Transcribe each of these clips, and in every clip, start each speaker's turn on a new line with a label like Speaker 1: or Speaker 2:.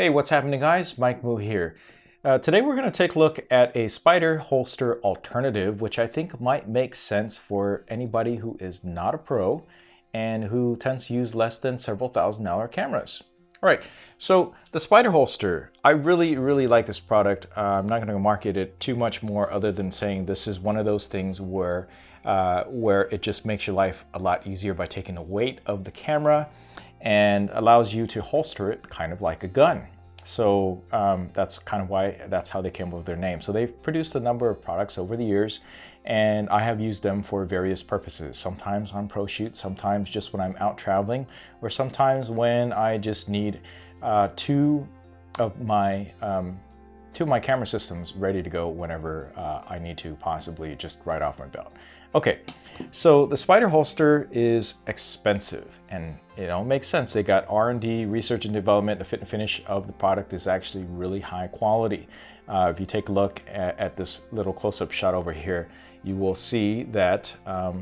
Speaker 1: Hey, what's happening guys? Mike Moo here. Today we're going to take a look at a spider holster alternative, which I think might make sense for anybody who is not a pro and who tends to use less than several $1,000 cameras. All right, so the spider holster, I really like this product. I'm not going to market it too much more other than saying this is one of those things where it just makes your life a lot easier by taking the weight of the camera and allows you to holster it kind of like a gun. So that's kind of why, that's how they came up with their name. So they've produced a number of products over the years, and I have used them for various purposes. Sometimes on pro shoots, sometimes just when I'm out traveling, or sometimes when I just need two of my camera systems ready to go whenever I need to, possibly just right off my belt. Okay, so the spider holster is expensive, and it all makes sense. They got R&D, research and development. The fit and finish of the product is actually really high quality. If you take a look at this little close-up shot over here, you will see that that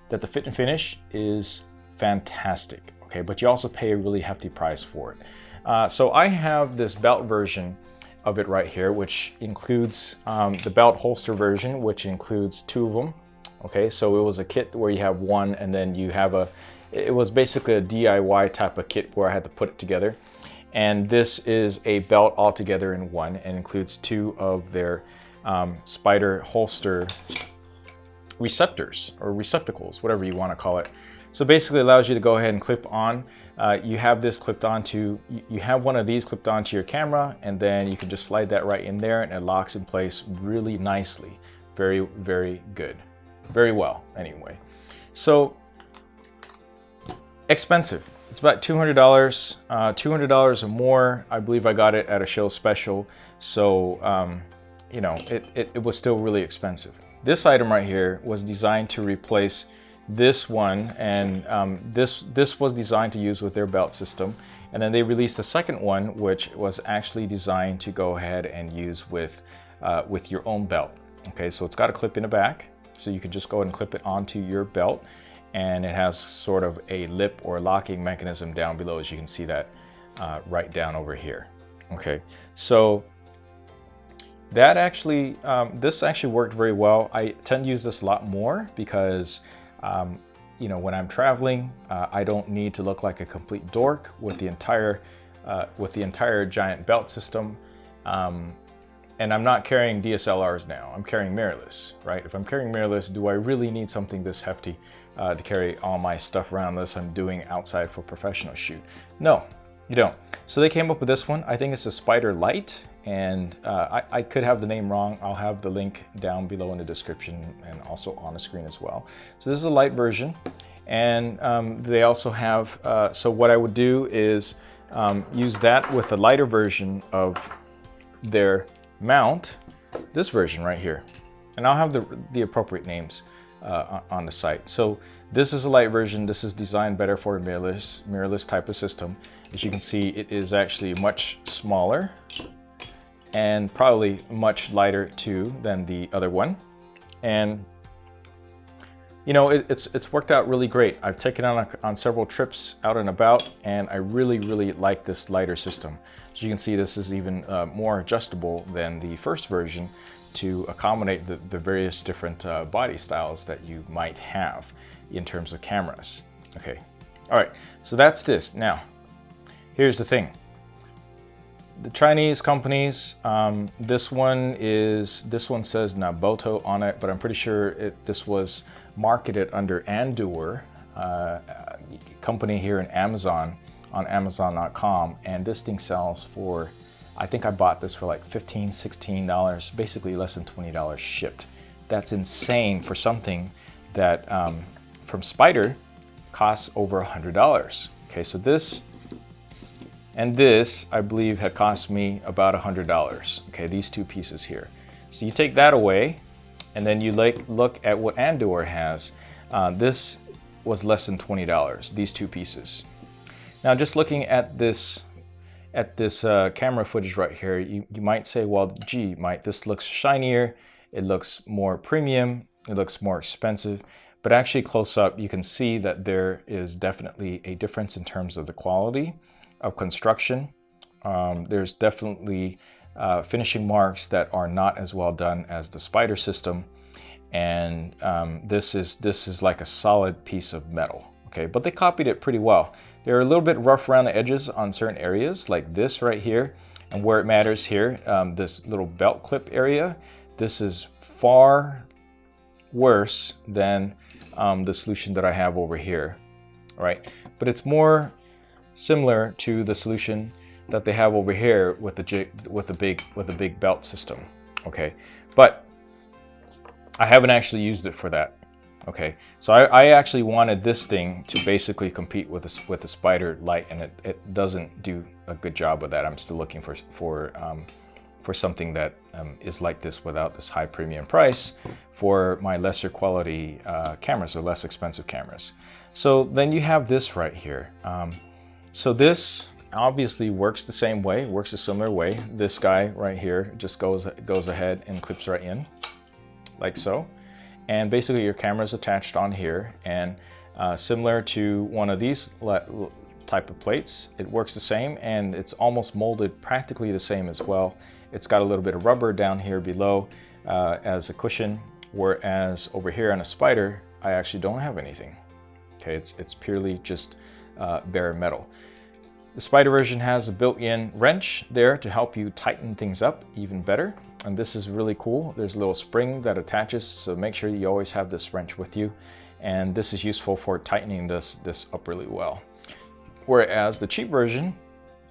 Speaker 1: the fit and finish is fantastic. Okay, but you also pay a really hefty price for it. So I have this belt version of it right here, which includes the belt holster version, which includes two of them. Okay, so it was a kit where you have one, and then you have it was basically a DIY type of kit where I had to put it together. And this is a belt altogether in one, and includes two of their spider holster receptors or receptacles, whatever you want to call it. So basically it allows you to go ahead and clip on. You have this clipped onto, you have one of these clipped onto your camera, and then you can just slide that right in there and it locks in place really nicely. Very good. Very well, anyway. So expensive. It's about $200, $200 or more. I believe I got it at a show special. So, you know, it was still really expensive. This item right here was designed to replace this one, and this was designed to use with their belt system, and then they released a second one which was actually designed to go ahead and use with your own belt. Okay, so it's got a clip in the back, so you can just go ahead and clip it onto your belt, and it has sort of a lip or locking mechanism down below, as you can see that right down over here. Okay, so that actually this actually worked very well. I tend to use this a lot more because you know, when I'm traveling, I don't need to look like a complete dork with the entire giant belt system. And I'm not carrying DSLRs now. I'm carrying mirrorless, right? If I'm carrying mirrorless, do I really need something this hefty to carry all my stuff around unless I'm doing outside for professional shoot? No, you don't. So they came up with this one. I think it's a Spider Lite, and I could have the name wrong. I'll have the link down below in the description and also on the screen as well. So this is a light version, and they also have, so what I would do is use that with the lighter version of their mount, this version right here. And I'll have the appropriate names on the site. So this is a light version. This is designed better for a mirrorless type of system. As you can see, it is actually much smaller and probably much lighter too than the other one. And you know, it's worked out really great. I've taken it on several trips out and about, and I really like this lighter system. As you can see, this is even more adjustable than the first version to accommodate the various different body styles that you might have in terms of cameras. Okay, all right, so that's this. Now, here's the thing. The Chinese companies, this one says Naboto on it, but I'm pretty sure this was marketed under Andour, company here in Amazon, on Amazon.com, and this thing sells for, I think I bought this for like $15, $16, basically less than $20 shipped. That's insane for something that from Spider costs over $100. Okay, so this and this, I believe, had cost me about $100. Okay, these two pieces here. So you take that away, and then you look at what Andour has. This was less than $20, these two pieces. Now, just looking at this camera footage right here, you might say, well, gee, Mike, this looks shinier, it looks more premium, it looks more expensive. But actually close up, you can see that there is definitely a difference in terms of the quality of construction There's definitely finishing marks that are not as well done as the Spider system, and this is like a solid piece of metal. Okay, but they copied it pretty well. They're a little bit rough around the edges on certain areas, like this right here, and where it matters here, this little belt clip area. This is far worse than the solution that I have over here, right? But it's more similar to the solution that they have over here with the big belt system. Okay, but I haven't actually used it for that. Okay, so I actually wanted this thing to basically compete with the Spider Lite, and it doesn't do a good job with that. I'm still looking for something that is like this without this high premium price for my lesser quality cameras, or less expensive cameras. So then you have this right here. So this obviously works the same way, works a similar way. This guy right here just goes ahead and clips right in, like so. And basically your camera is attached on here, and similar to one of these type of plates, it works the same, and it's almost molded practically the same as well. It's got a little bit of rubber down here below as a cushion, whereas over here on a Spider, I actually don't have anything. Okay, it's purely just bare metal. The Spider version has a built-in wrench there to help you tighten things up even better. And this is really cool. There's a little spring that attaches, so make sure you always have this wrench with you. And this is useful for tightening this up really well. Whereas the cheap version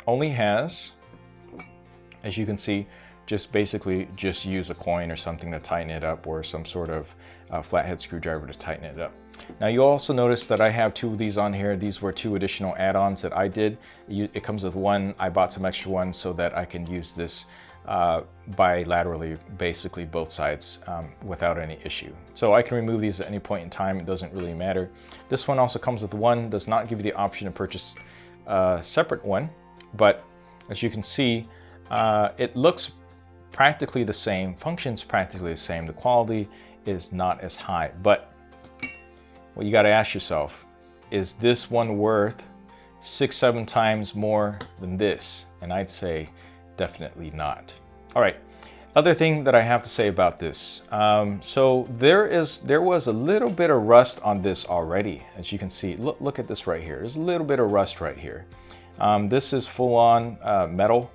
Speaker 1: only has, as you can see, basically just use a coin or something to tighten it up, or some sort of flathead screwdriver to tighten it up. Now you also notice that I have two of these on here. These were two additional add-ons that I did. It comes with one. I bought some extra ones so that I can use this bilaterally, basically both sides, without any issue. So I can remove these at any point in time. It doesn't really matter. This one also comes with one, does not give you the option to purchase a separate one, but as you can see, it looks practically the same, functions practically the same. The quality is not as high, but what you got to ask yourself, is this one worth 6-7 times more than this? And I'd say definitely not. All right, other thing that I have to say about this. So there was a little bit of rust on this already. As you can see, look at this right here. There's a little bit of rust right here. This is full on metal,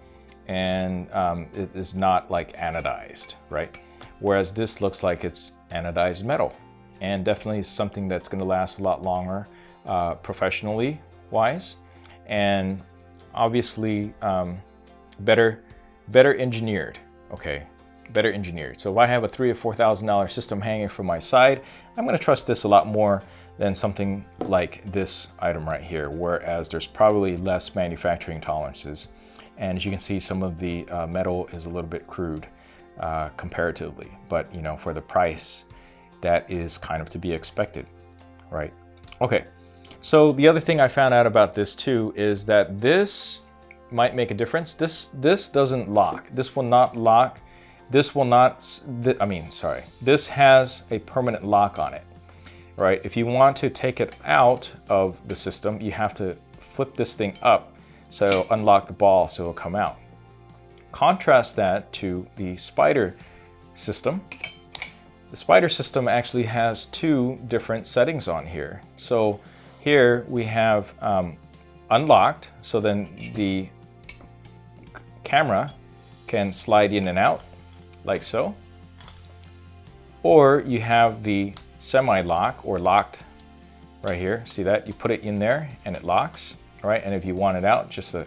Speaker 1: and it is not like anodized, right? Whereas this looks like it's anodized metal, and definitely something that's going to last a lot longer professionally wise, and obviously better engineered. Okay, better engineered. So if I have a $3,000 or $4,000 system hanging from my side, I'm going to trust this a lot more than something like this item right here, whereas there's probably less manufacturing tolerances. And as you can see, some of the metal is a little bit crude comparatively, but you know, for the price, that is kind of to be expected, right? Okay, so the other thing I found out about this too is that this might make a difference. This doesn't lock. This will not lock. This will not, sorry. This has a permanent lock on it, right? If you want to take it out of the system, you have to flip this thing up, so unlock the ball so it'll come out. Contrast that to the Spider system. The Spider system actually has two different settings on here. So here we have unlocked, so then the camera can slide in and out like so. Or you have the semi-lock or locked right here. See that? You put it in there and it locks. All right, and if you want it out, just a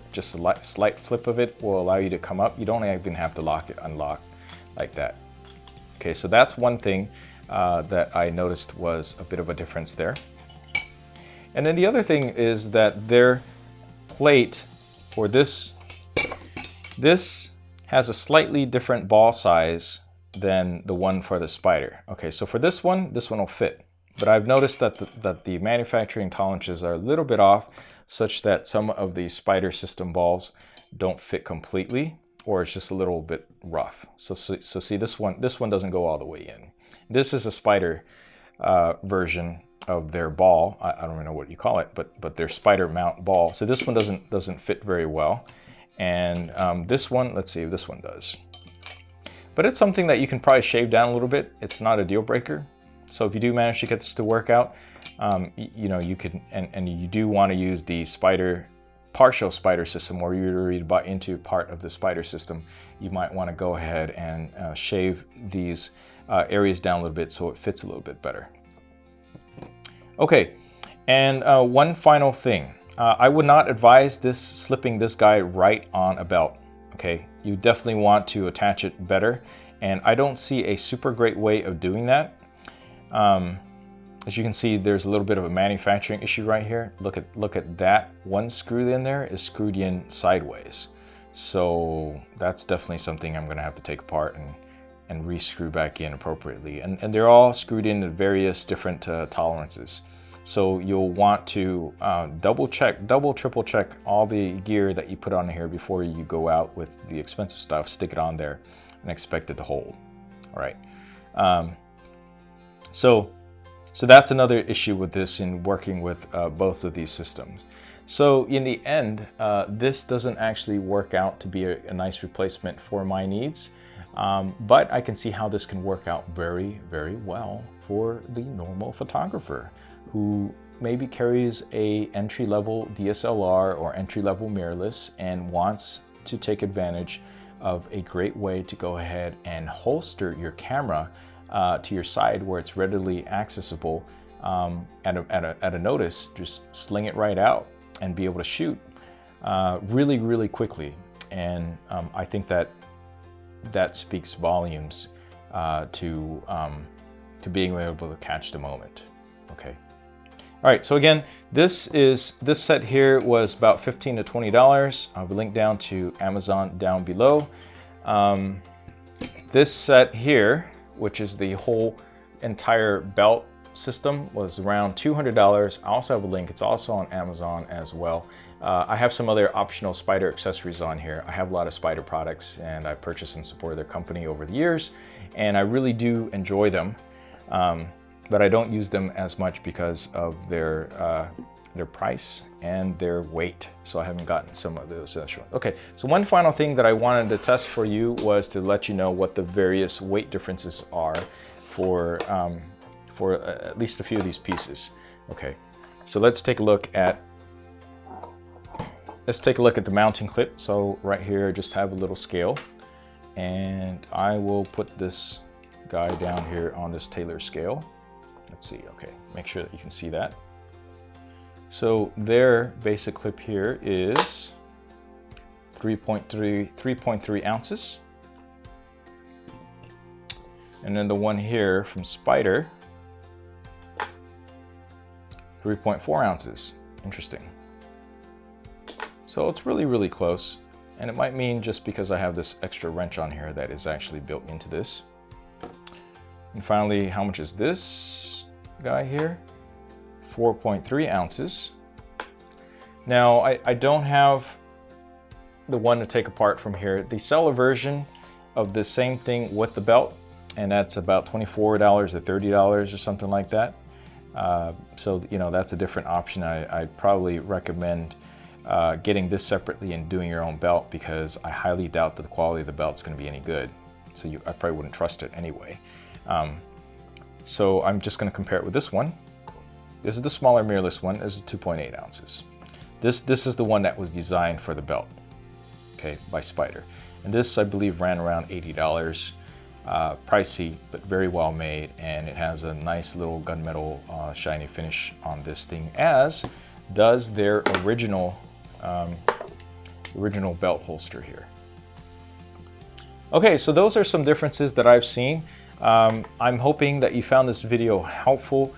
Speaker 1: slight flip of it will allow you to come up. You don't even have to lock it, unlock like that. Okay, so that's one thing that I noticed was a bit of a difference there. And then the other thing is that their plate, or this has a slightly different ball size than the one for the Spider. Okay, so for this one will fit. But I've noticed that the manufacturing tolerances are a little bit off, such that some of the Spider system balls don't fit completely, or it's just a little bit rough. So see, this one doesn't go all the way in. This is a Spider version of their ball. I don't even know what you call it, but their Spider mount ball. So this one doesn't fit very well. And this one, let's see if this one does. But it's something that you can probably shave down a little bit. It's not a deal breaker. So if you do manage to get this to work out, you know, you can, and you do want to use the partial spider system, or you're already bought into part of the spider system, you might want to go ahead and shave these areas down a little bit so it fits a little bit better. Okay, and one final thing. I would not advise slipping this guy right on a belt. Okay, you definitely want to attach it better, and I don't see a super great way of doing that. As you can see, there's a little bit of a manufacturing issue right here. Look at that. One screw in there is screwed in sideways. So that's definitely something I'm gonna have to take apart and re-screw back in appropriately. And they're all screwed in at various different tolerances. So you'll want to double, triple check all the gear that you put on here before you go out with the expensive stuff, stick it on there and expect it to hold. All right. So that's another issue with this in working with both of these systems. So in the end, this doesn't actually work out to be a nice replacement for my needs, but I can see how this can work out very, very well for the normal photographer who maybe carries a entry-level DSLR or entry-level mirrorless and wants to take advantage of a great way to go ahead and holster your camera to your side where it's readily accessible at a notice. Just sling it right out and be able to shoot really, really quickly. And I think that speaks volumes to being able to catch the moment. Okay. All right, so again, this set here was about $15 to $20. I'll have a link down to Amazon down below. This set here, which is the whole entire belt system, was around $200. I also have a link. It's also on Amazon as well. I have some other optional spider accessories on here. I have a lot of spider products, and I purchased and supported their company over the years, and I really do enjoy them. But I don't use them as much because of their price and their weight. So I haven't gotten some of those extra. Okay, so one final thing that I wanted to test for you was to let you know what the various weight differences are for at least a few of these pieces. Okay, so let's take a look at the mounting clip. So right here, I just have a little scale, and I will put this guy down here on this Taylor scale. Let's see, okay, make sure that you can see that. So their basic clip here is 3.3 ounces. And then the one here from Spider, 3.4 ounces. Interesting. So it's really, really close. And it might mean just because I have this extra wrench on here that is actually built into this. And finally, how much is this guy here? 4.3 ounces. Now, I don't have the one to take apart from here. They sell a version of the same thing with the belt, and that's about $24 or $30 or something like that. So, you know, that's a different option. I probably recommend getting this separately and doing your own belt, because I highly doubt that the quality of the belt's going to be any good. So I probably wouldn't trust it anyway. So I'm just going to compare it with this one. This is the smaller mirrorless one. This is 2.8 ounces. This is the one that was designed for the belt, okay, by Spider. And this, I believe, ran around $80. Pricey, but very well made, and it has a nice little gunmetal shiny finish on this thing, as does their original belt holster here. Okay, so those are some differences that I've seen. I'm hoping that you found this video helpful.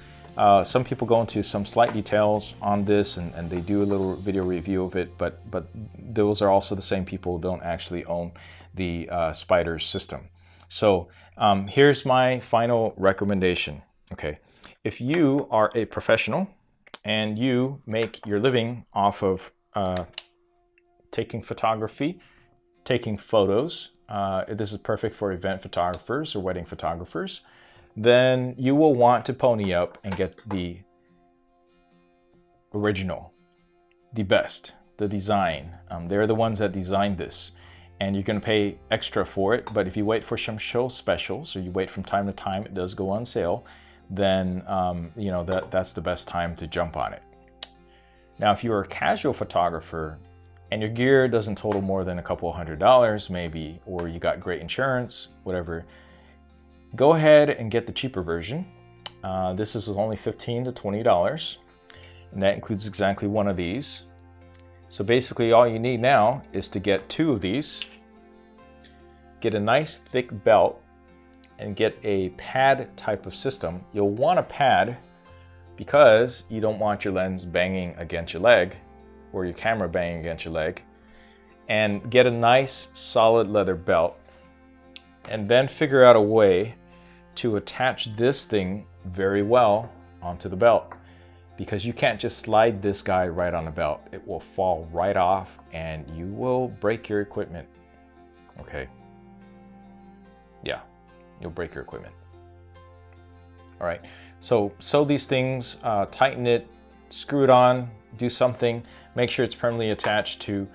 Speaker 1: Some people go into some slight details on this, and they do a little video review of it, but those are also the same people who don't actually own the Spider system. So here's my final recommendation. Okay, if you are a professional and you make your living off of taking photography, taking photos, this is perfect for event photographers or wedding photographers, then you will want to pony up and get the original, the best, the design. They're the ones that designed this, and you're going to pay extra for it. But if you wait for some show specials, or you wait from time to time, it does go on sale, then you know, that's the best time to jump on it. Now, if you're a casual photographer and your gear doesn't total more than a couple $100 maybe, or you got great insurance, whatever, go ahead and get the cheaper version. This was only $15 to $20, and that includes exactly one of these. So basically all you need now is to get 2 of these, get a nice thick belt, and get a pad type of system. You'll want a pad because you don't want your lens banging against your leg or your camera banging against your leg. And get a nice solid leather belt, and then figure out a way to attach this thing very well onto the belt, because you can't just slide this guy right on the belt. It will fall right off and you will break your equipment. Okay. Yeah, you'll break your equipment. All right, so sew these things, tighten it, screw it on, do something, make sure it's permanently attached to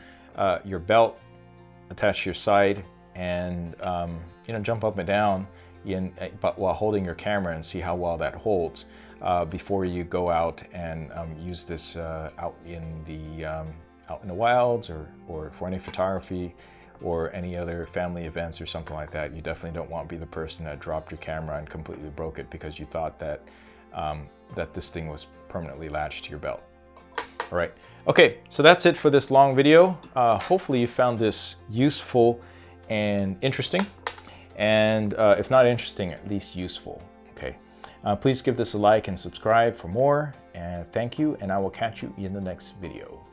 Speaker 1: your belt, attach to your side, and you know, jump up and down but while holding your camera, and see how well that holds before you go out and use this out in the wilds, or for any photography or any other family events or something like that. You definitely don't want to be the person that dropped your camera and completely broke it because you thought that that this thing was permanently latched to your belt. All right, okay, so that's it for this long video. Hopefully you found this useful and interesting, and if not interesting, at least useful. Okay, please give this a like and subscribe for more, and thank you, and I will catch you in the next video.